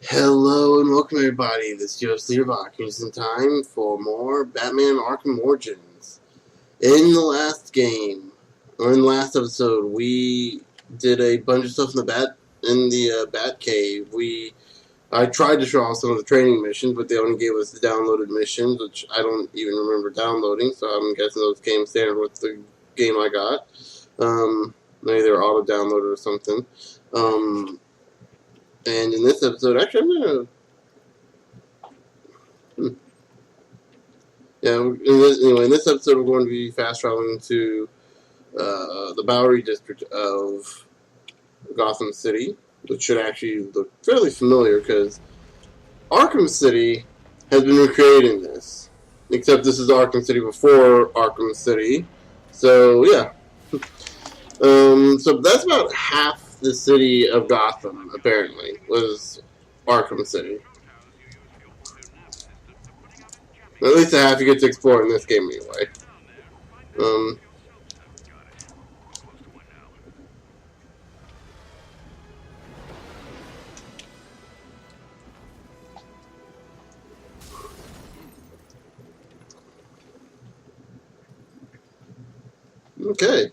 Hello and welcome everybody, this is Joe Sleeper It's in time for more Batman Arkham Origins. In the last game, or in the last episode, we did a bunch of stuff in the Bat Cave. I tried to show off some of the training missions, but they only gave us the downloaded missions, which I don't even remember downloading, so I'm guessing those came standard with the game I got. Maybe they were auto-downloaded or something. And in this episode, actually, I'm gonna. In this episode, we're going to be fast traveling to the Bowery district of Gotham City, which should actually look fairly familiar because Arkham City has been recreated in this. Except this is Arkham City before Arkham City. So, yeah. So that's about half the city of Gotham, apparently, was Arkham City. At least a half you get to explore in this game anyway. Okay.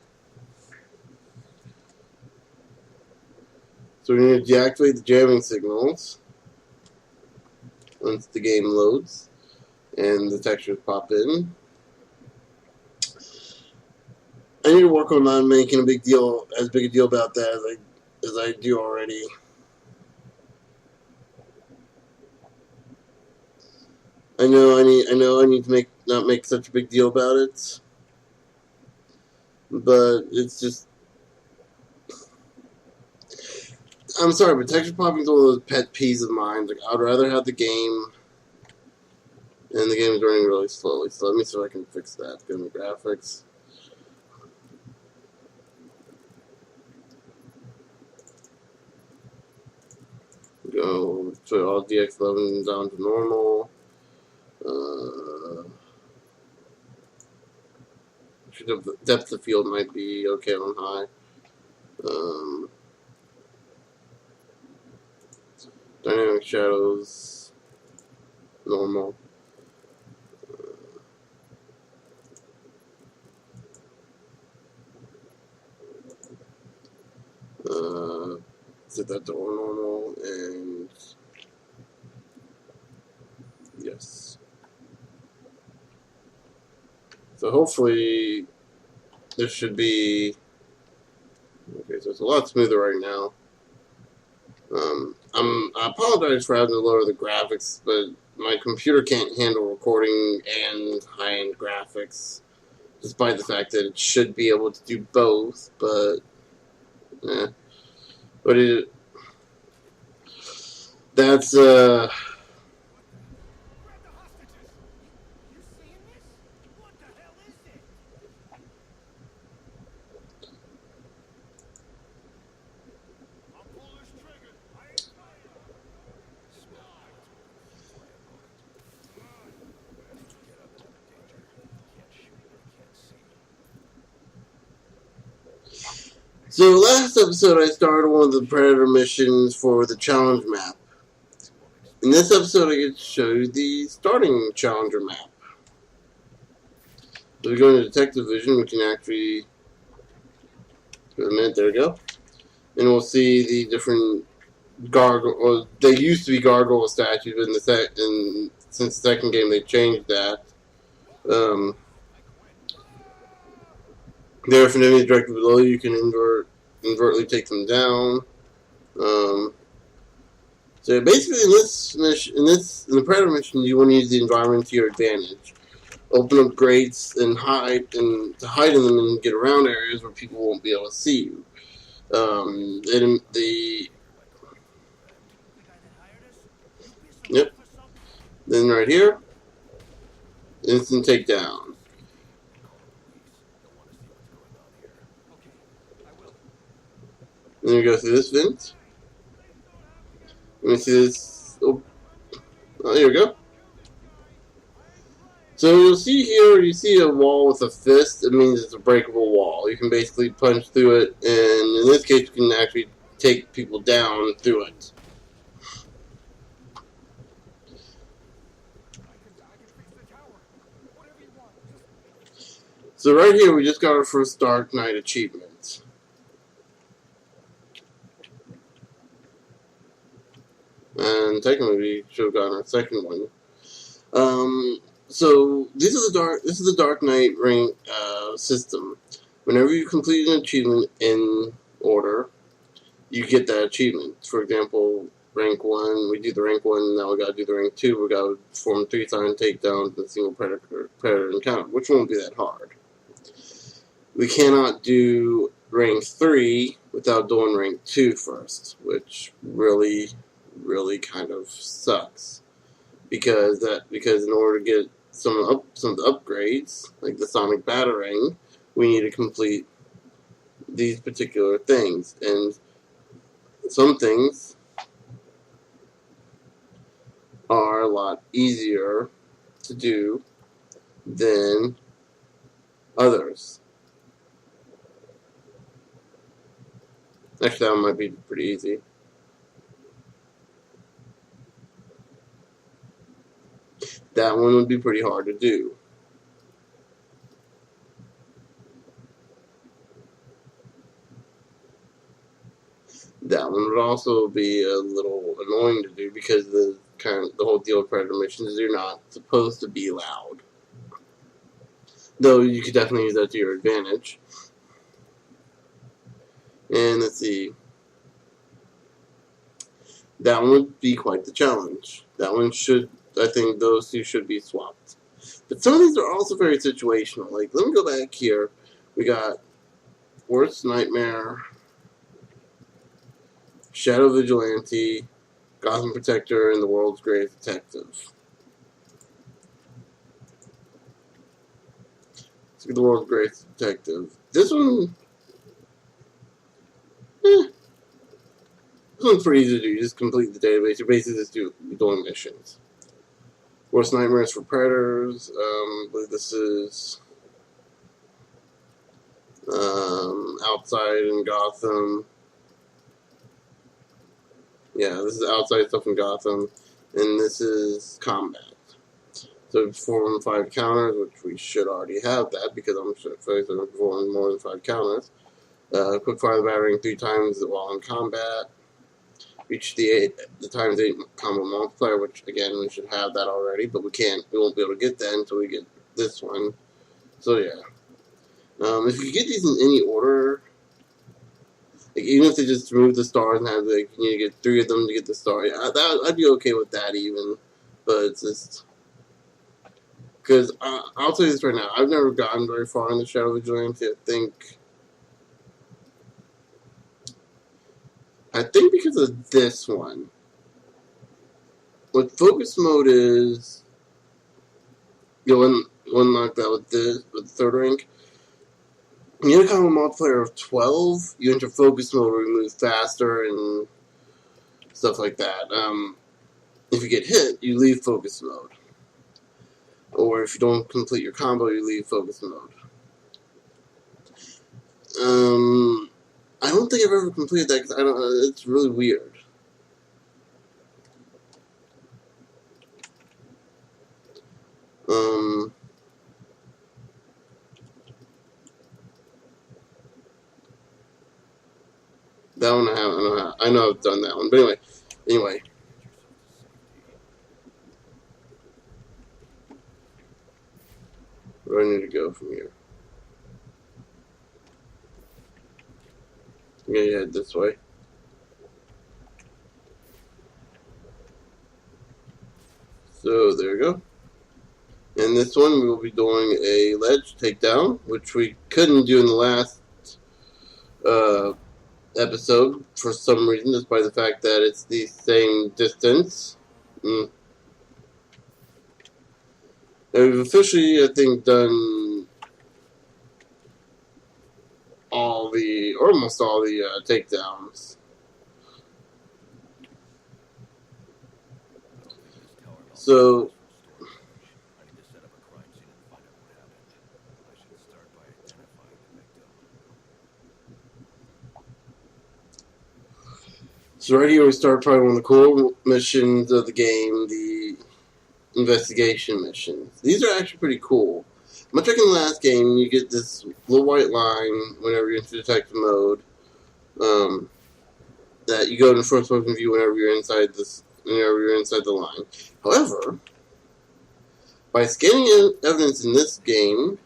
So we need to deactivate the jamming signals once the game loads and the textures pop in. I need to work on not making as big a deal about that as I do already. I know I need to not make such a big deal about it, but it's just. I'm sorry, but texture popping is one of those pet peeves of mine. Like, I'd rather have the game, and the game is running really slowly. So let me see if I can fix that. Go to graphics. Go to all DX11 down to normal. Depth of field might be okay on high. Dynamic shadows, normal. Set that to normal, and yes. So hopefully this should be okay. So it's a lot smoother right now. I apologize for having to lower the graphics, but my computer can't handle recording and high-end graphics, despite the fact that it should be able to do both. But that's So last episode I started one of the Predator missions for the challenge map. In this episode I get to show you the starting challenger map. So we go into Detective Vision, we can actually give it a minute, there we go. And we'll see the different gargoyle, they used to be gargoyle statues, but since the second game they changed that. There, if an enemy is directly below you, you can inadvertently take them down. So basically, in the Predator mission, you want to use the environment to your advantage. Open up grates and hide in them and get around areas where people won't be able to see you. Then right here, instant takedown. Then we go through this vent. Let me see this. Oh, here we go. So you'll see here, you see a wall with a fist. It means it's a breakable wall. You can basically punch through it, and in this case, you can actually take people down through it. So right here, we just got our first Dark Knight achievement. And technically, we should have gotten our second one. So this is the Dark Knight rank system. Whenever you complete an achievement in order, you get that achievement. For example, rank 1, we do the rank 1, now we gotta do the rank 2, we gotta perform 3 silent takedowns and a single predator encounter, which won't be that hard. We cannot do rank 3 without doing rank 2 first, which really kind of sucks. Because in order to get some of the upgrades, like the sonic batarang, we need to complete these particular things. And some things are a lot easier to do than others. Actually, that one might be pretty easy. That one would be pretty hard to do. That one would also be a little annoying to do because the whole deal with predator missions is you're not supposed to be loud. Though you could definitely use that to your advantage. And let's see. That one would be quite the challenge. That one I think those two should be swapped. But some of these are also very situational. Like, let me go back here. We got Worst Nightmare, Shadow Vigilante, Gotham Protector, and the World's Greatest Detective. Let's get the World's Greatest Detective. This one, this one's pretty easy to do. You just complete the database. You're basically just doing missions. Worst Nightmares for Predators. I believe this is outside in Gotham. Yeah, this is outside stuff in Gotham. And this is combat. So 4 and 5 counters, which we should already have that because I'm performing more than 5 counters. Quick fire the battering 3 times while in combat. Reach the times 8 combo multiplier, which again we should have that already, but we won't be able to get that until we get this one. So yeah, if you get these in any order, like even if they just remove the stars and have like you need to get 3 of them to get the star, I'd be okay with that even, but it's just because I'll tell you this right now, I've never gotten very far in the Shadow Vigilante. I think because of this one. What focus mode is, you'll unlock that with the 3rd rank. When you have a multiplier of 12, you enter focus mode where you move faster and stuff like that. If you get hit, you leave focus mode. Or if you don't complete your combo, you leave focus mode. I don't think I've ever completed that because it's really weird. That one I know I've done that one, but anyway. Where do I need to go from here? I'm gonna head this way. So there we go. In this one, we will be doing a ledge takedown, which we couldn't do in the last episode for some reason, despite the fact that it's the same distance. And we've officially, I think, done almost all the takedowns. So right here we start probably one of the cool missions of the game, the investigation missions. These are actually pretty cool. Much like in the last game, you get this little white line whenever you're into detective mode. That you go into first person view whenever you're inside the line. However, by scanning evidence in this game,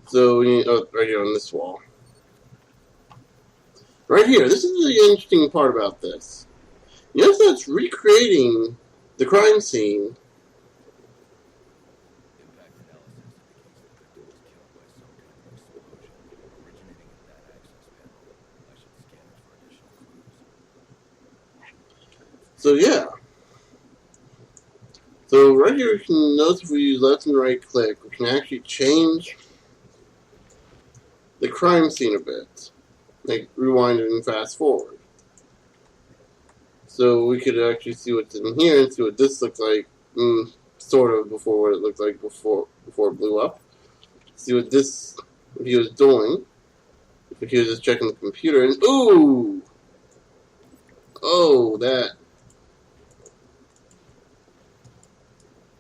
so right here on this wall, right here. This is the interesting part about this. You notice that's recreating the crime scene. So yeah. So right here you can notice if we use left and right click, we can actually change the crime scene a bit. Like rewind it and fast forward. So we could actually see what's in here and see what this looks like, sort of before what it looked like before it blew up. See what this he was doing. If he was just checking the computer and ooh! Oh, that.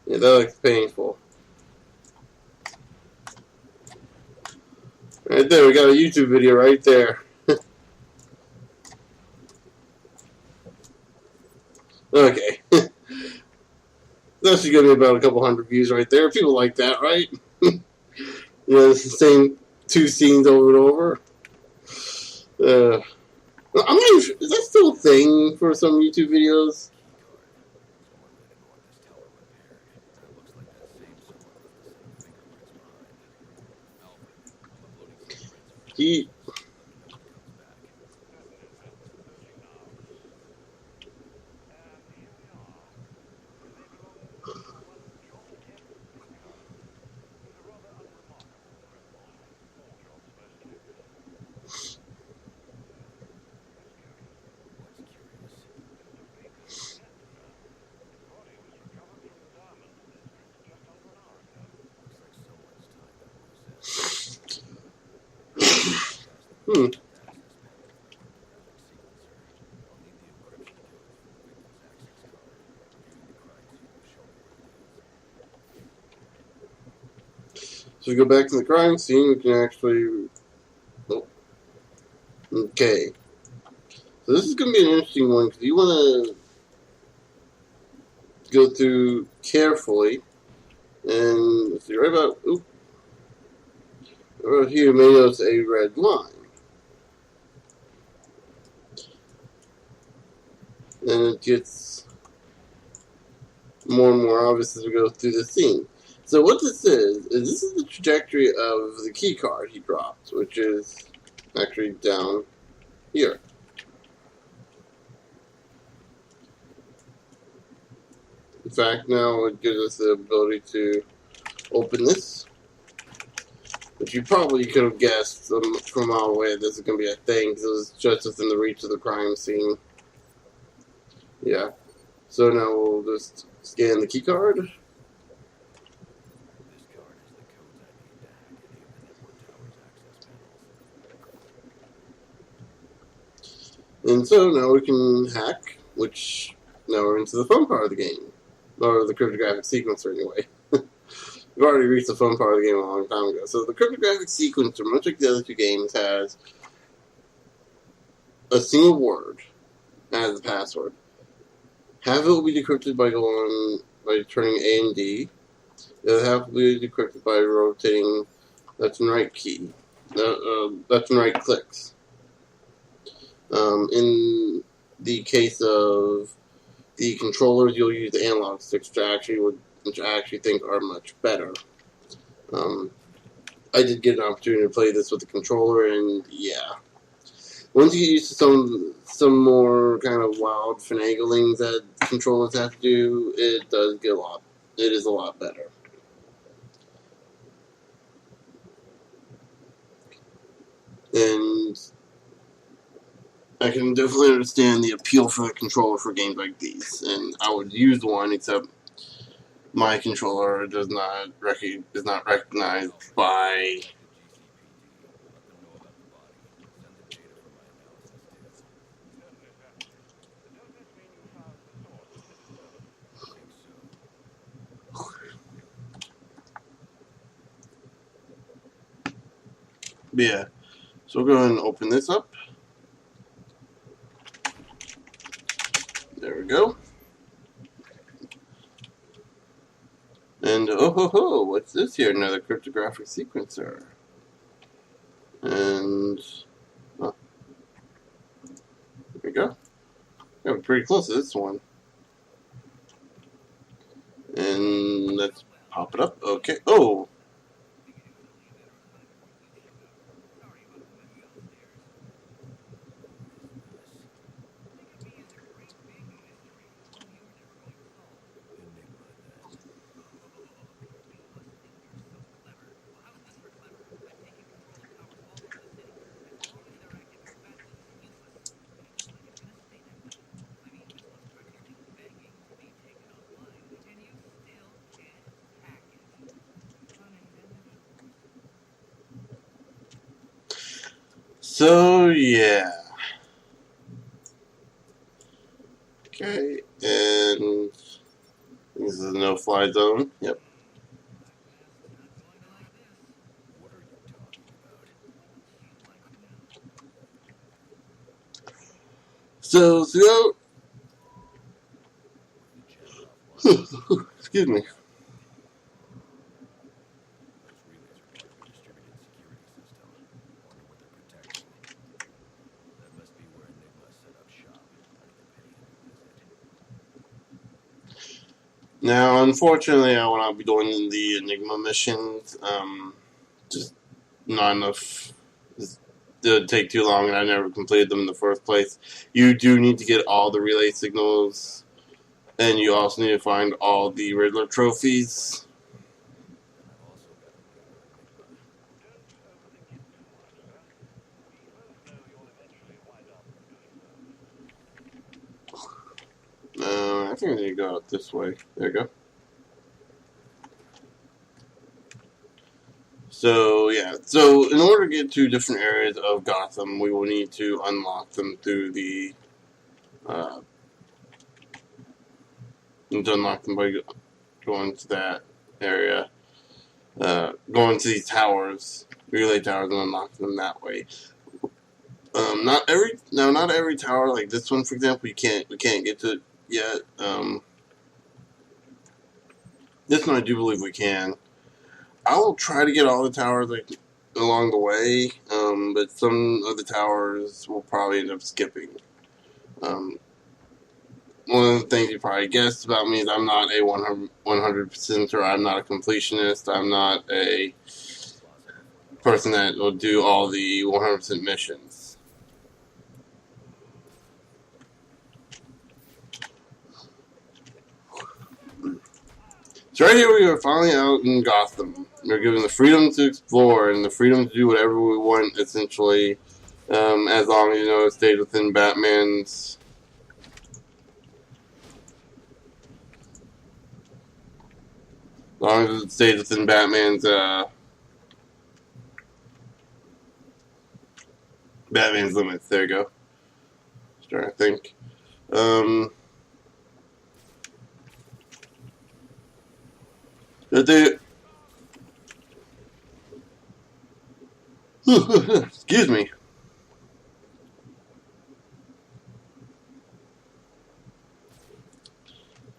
Yeah, that looks painful. Right there, we got a YouTube video right there. Okay. That's going to be about a couple hundred views right there. People like that, right? It's the same two scenes over and over. I'm not even sure, is that still a thing for some YouTube videos? He. So we go back to the crime scene, we can actually. Oh. Okay. So this is going to be an interesting one because you want to go through carefully. And let's see, right about here, you may notice a red line. And it gets more and more obvious as we go through the scene. So what this is this is the trajectory of the key card he dropped, which is actually down here. In fact, now it gives us the ability to open this, which you probably could have guessed from a mile away this is going to be a thing, because it was just within the reach of the crime scene. Yeah. So now we'll just scan the key card. And so now we can hack, which now we're into the fun part of the game. Or the cryptographic sequencer, anyway. We've already reached the fun part of the game a long time ago. So the cryptographic sequencer, much like the other two games, has a single word as the password. Half of it will be decrypted by turning A and D. The other half will be decrypted by rotating left and right key. Left and right clicks. In the case of the controllers, you'll use the analog sticks, which I actually think are much better. I did get an opportunity to play this with the controller, and yeah, once you get used to some more kind of wild finaglings that controllers have to do, it does get it is a lot better. And I can definitely understand the appeal for the controller for games like these, and I would use one, except my controller is not recognized by Yeah. So we'll go ahead and open this up. There we go. And oh ho ho, what's this here? Another cryptographic sequencer. And oh, there we go. Yeah, we're pretty close to this one. And let's pop it up. Okay. Oh. So yeah. Okay. And this is a no-fly zone. Yep. So throughout, excuse me. Now, unfortunately, I will not be doing the Enigma missions. Just not enough. It would take too long, and I never completed them in the first place. You do need to get all the relay signals, and you also need to find all the Riddler trophies. I think I need to go out this way. There you go. So, yeah. So, in order to get to different areas of Gotham, we will need to unlock them through the... need to unlock them by going to that area. Going to these towers, relay towers, and unlock them that way. Not every tower like this one, for example, we can't get to it yet. This one I do believe we can. I will try to get all the towers like along the way, but some of the towers will probably end up skipping. One of the things you probably guessed about me is I'm not a 100%er. I'm not a completionist. I'm not a person that will do all the 100% missions. So right here we are finally out in Gotham. We're given the freedom to explore and the freedom to do whatever we want, essentially, as long as, it stays within Batman's... As long as it stays within Batman's limits. There you go. Just trying to think. Excuse me.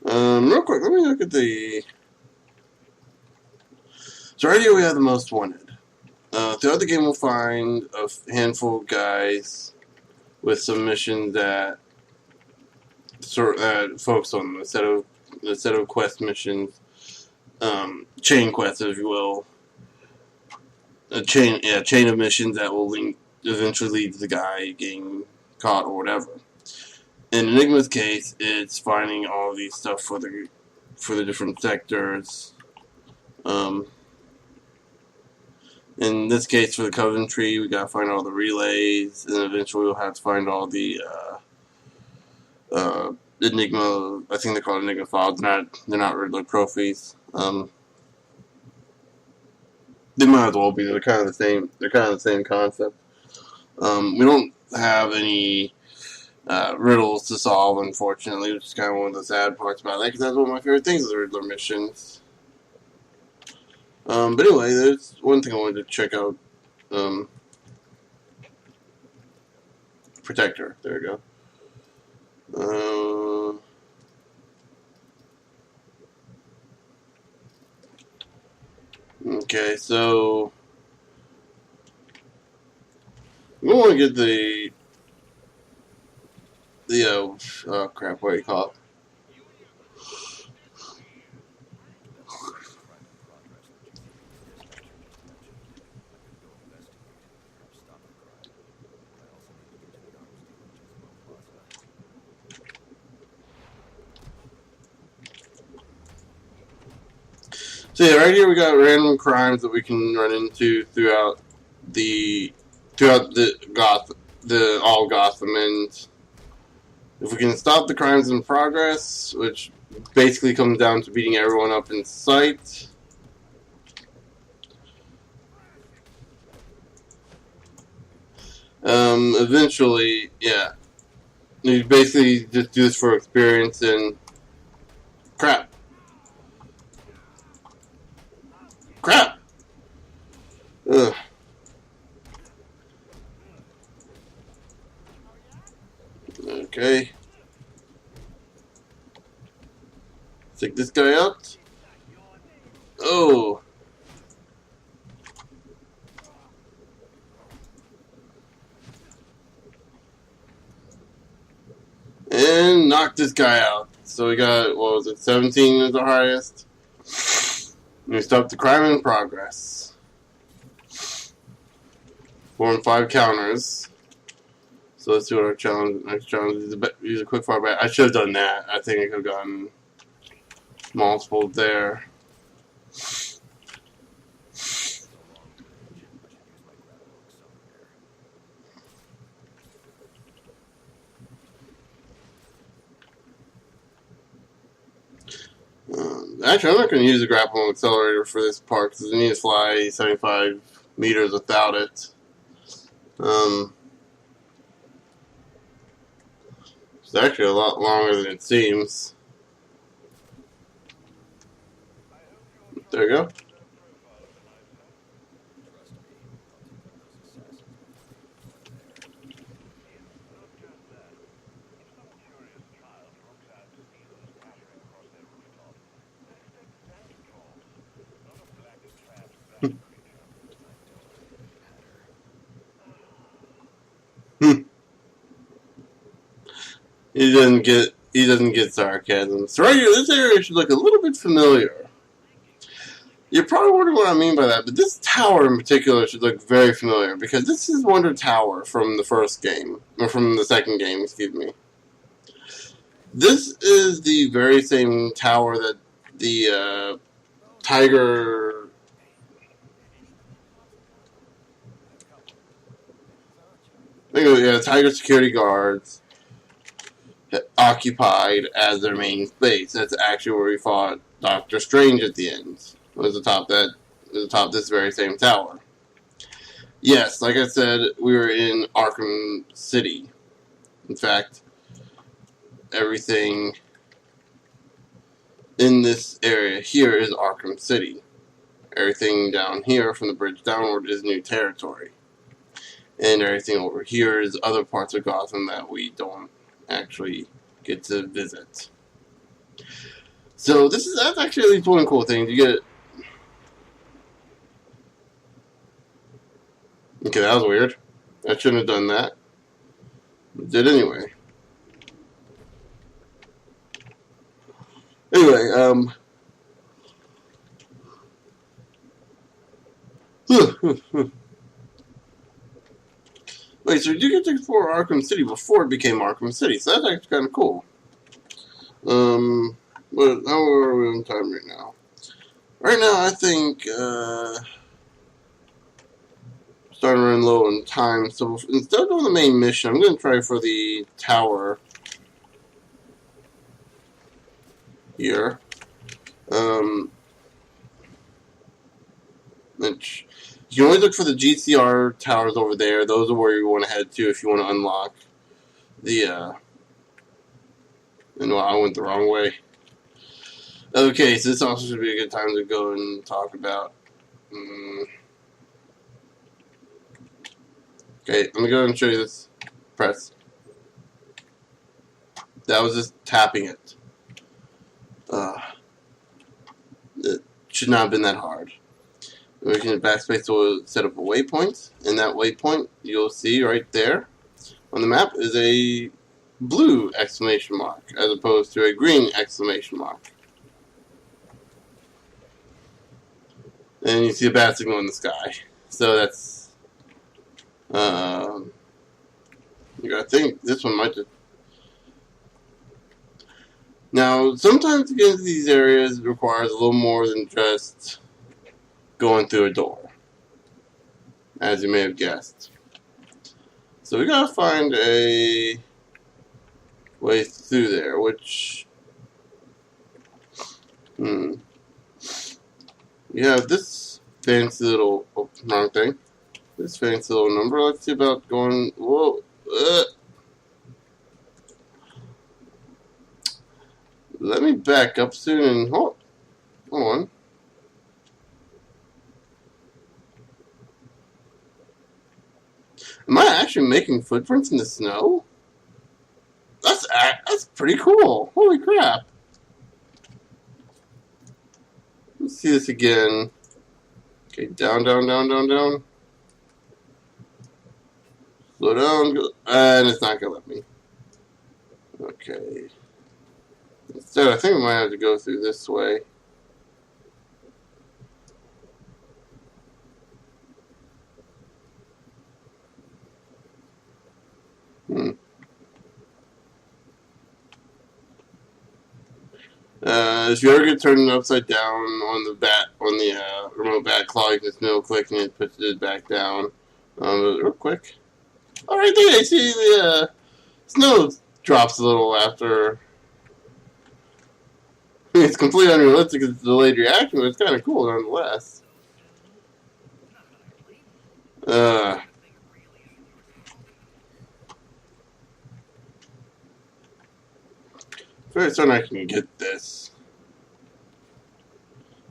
Real quick, let me look at the... So right here we have the most wanted. Throughout the game we'll find a handful of guys with some missions that focus on them instead of quest missions, chain quests, if you will. A chain of missions that will eventually lead to the guy getting caught or whatever. In Enigma's case, it's finding all these stuff for the different sectors. In this case, for the Coventry, we gotta find all the relays, and eventually we'll have to find all the Enigma. I think they're called Enigma files. They're not Riddler trophies. They might as well be. They're kind of the same. They're kind of the same concept. We don't have any riddles to solve, unfortunately, which is kind of one of the sad parts about that, because that's one of my favorite things is the Riddler missions. But anyway, there's one thing I wanted to check out. protector. There we go. Okay, so we want to get the oh crap, what do you call it? So yeah, right here we got random crimes that we can run into throughout the all Gotham, and if we can stop the crimes in progress, which basically comes down to beating everyone up in sight. Eventually, yeah, you basically just do this for experience and crap. Ugh. Okay. Take this guy out. Oh. And knock this guy out. So we got, what was it, 17 is the highest. And we stopped the crime in progress. 4 and 5 counters. So let's see what our next challenge is. Use a quick fire back. I should have done that. I think I could have gotten multiple there. Actually, I'm not going to use the grapple accelerator for this part because I need to fly 75 meters without it. It's actually a lot longer than it seems. There we go. He doesn't get sarcasm. So right here, this area should look a little bit familiar. You're probably wondering what I mean by that, but this tower in particular should look very familiar because this is Wonder Tower from the first game, or from the second game, excuse me. This is the very same tower that the Tiger Tiger security guards occupied as their main base. That's actually where we fought Doctor Strange at the end. Was atop this very same tower. Yes, like I said, we were in Arkham City. In fact, everything in this area here is Arkham City. Everything down here from the bridge downward is new territory. And everything over here is other parts of Gotham that we don't actually get to visit. So that's actually at least one cool thing. You get. Okay, that was weird. I shouldn't have done that. But did anyway. Anyway, wait, so you get to explore Arkham City before it became Arkham City, so that's actually kind of cool. But how are we on time right now? Right now, I think, starting to run low on time, so instead of doing the main mission, I'm going to try for the tower here. Which you can always look for the GCR towers over there. Those are where you want to head to if you want to unlock the, and well, I went the wrong way. Okay, so this also should be a good time to go and talk about, okay, let me go and show you this. Press. That was just tapping it. It should not have been that hard. We can backspace to set up a waypoint, and that waypoint you'll see right there on the map is a blue exclamation mark as opposed to a green exclamation mark. And you see a bat signal in the sky. So that's you gotta think this one might just. Now, sometimes to get into these areas requires a little more than just going through a door, as you may have guessed. So we gotta find a way through there, which, you have this fancy little, wrong thing, this fancy little number. Let's see about going, whoa, let me back up soon and, hold on. Am I actually making footprints in the snow? That's pretty cool. Holy crap. Let's see this again. Okay, down, down, down, down, down. Slow down, and it's not gonna let me. Okay. Instead, I think I might have to go through this way. If you ever get turned upside down on the remote bat claw, you can just middle click and it pushes it back down. Real quick. Alright, there you see the snow drops a little after. It's completely unrealistic, it's a delayed reaction, but it's kind of cool nonetheless. Very certain I can get this.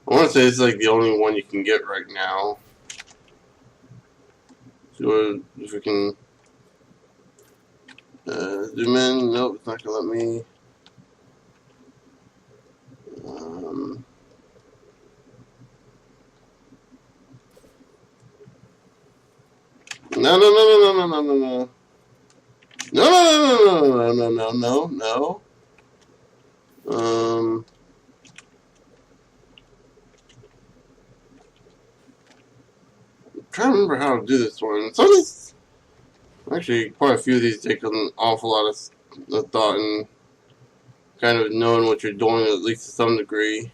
I want to say this is like the only one you can get right now. So if we can zoom in, nope, it's not gonna let me. No, no, no, no, no, no, no, no, no, no, no, no, no, no, no, no. I'm trying to remember how to do this one. Some of these, actually, quite a few of these take an awful lot of thought and kind of knowing what you're doing, at least to some degree.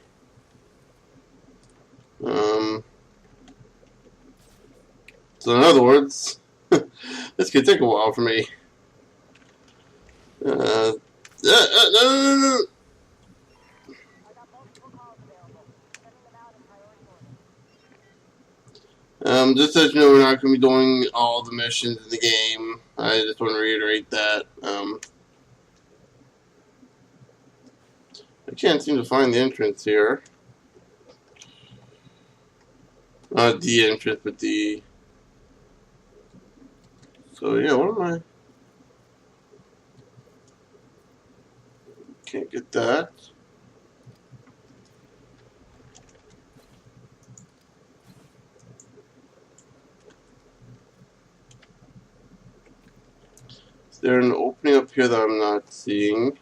So in other words, this could take a while for me. No, no, no, no. Just as you know, we're not going to be doing all the missions in the game. I just want to reiterate that. I can't seem to find the entrance here. Not the entrance, but the... So, yeah, what am I... Can't get that. Is there an opening up here that I'm not seeing?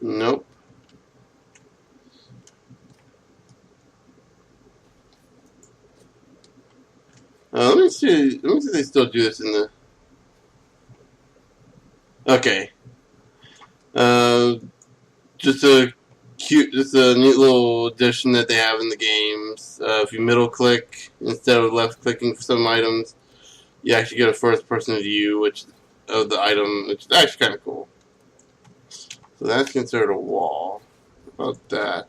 Nope. Let me see. Let me see if they still do this in the... Okay. Just a neat little addition that they have in the games. If you middle click instead of left clicking for some items, you actually get a first person view of the item, which is actually kind of cool. So that's considered a wall. How about that?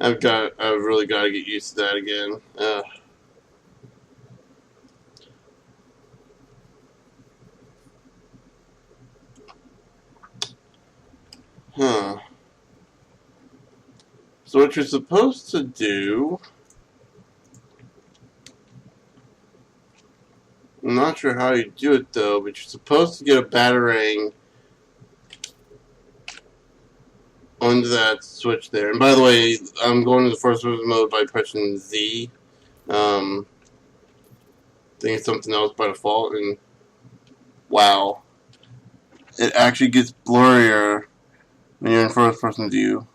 I've really got to get used to that again. So what you're supposed to do, I'm not sure how you do it though, but you're supposed to get a batarang onto that switch there. And by the way, I'm going to the first person mode by pressing Z. I think it's something else by default, and wow, it actually gets blurrier when you're in first person view.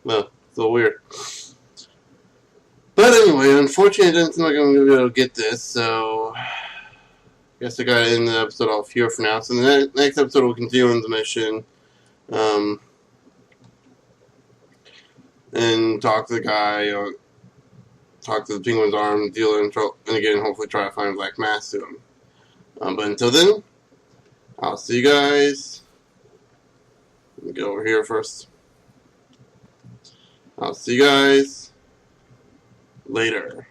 Well, it's a little weird. But anyway, unfortunately, it doesn't seem like I'm going to be able to get this, so I guess I got to end the episode off here for now. So in the next episode, we'll continue on the mission. And talk to the guy, talk to the Penguin's arm dealer, and again, hopefully try to find Black Mass to him. But until then, I'll see you guys. Let me go over here first. I'll see you guys later.